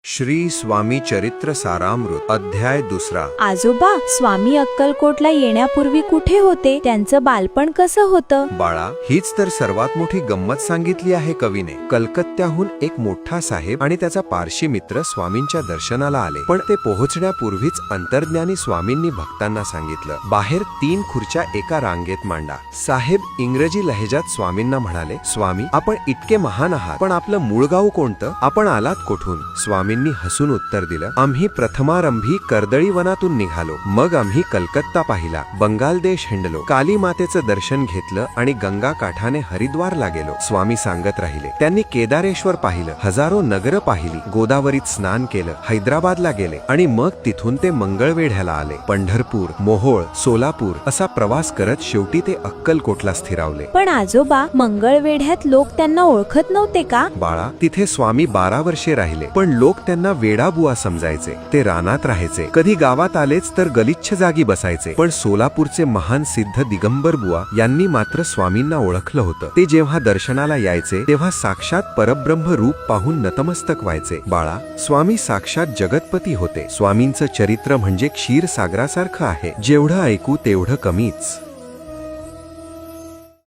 श्री स्वामी चरित्र सारामृत अध्याय 2। आजोबा, स्वामी अक्कलकोटला येण्यापूर्वी कुठे होते? त्यांचं बालपण कसं होतं? बाळा, हीच तर सर्वात मोठी गंमत सांगितली आहे कवीने। कलकत्त्याहून एक मोठा साहेब आणि त्याचा पारशी मित्र स्वामींच्या दर्शनाला आले, पण ते पोहोचण्यापूर्वीच अंतर्ज्ञानी स्वामींनी भक्तांना सांगितलं, बाहेर 3 खुर्च्या एका रांगेत मांडा। साहेब इंग्रजी लहेजात स्वामींना म्हणाले, स्वामी, आपण इतके महान आहात, पण आपलं मूळ गाव कोणतं? आपण आलात कोठून? स्वामींनी हसून उत्तर दिलं, आम्ही प्रथमारंभी कर्दळी वनातून निघालो, मग आम्ही कलकत्ता पाहिला, बंगाल देश हिंडलो, काली मातेचं दर्शन घेतलं आणि गंगा काठाने हरिद्वारला गेलो। स्वामी सांगत राहिले, त्यांनी केदारेश्वर पाहिलं, हजारो नगरं पाहिली, गोदावरीत स्नान केलं, हैदराबादला गेले आणि मग तिथून ते मंगळवेढ्याला आले। पंढरपूर, मोहोळ, सोलापूर असा प्रवास करत शेवटी ते अक्कलकोटला स्थिरावले। पण आजोबा, मंगळवेढ्यात लोक त्यांना ओळखत नव्हते का? बाळा, तिथे स्वामी 12 वर्षे राहिले, पण लोक त्यांना वेडाबुवा समजायचे। ते रानात राहायचे, कधी गावात आलेच तर गलिच्छ जागी बसायचे। पण सोलापूरचे महान सिद्ध दिगंबर बुवा यांनी मात्र स्वामींना ओळखलं होतं। ते जेव्हा दर्शनाला यायचे तेव्हा साक्षात परब्रह्म रूप पाहून नतमस्तक व्हायचे। बाळा, स्वामी साक्षात जगतपती होते। स्वामींचं चरित्र म्हणजे क्षीरसागरासारखं आहे, जेवढं ऐकू तेवढं कमीच।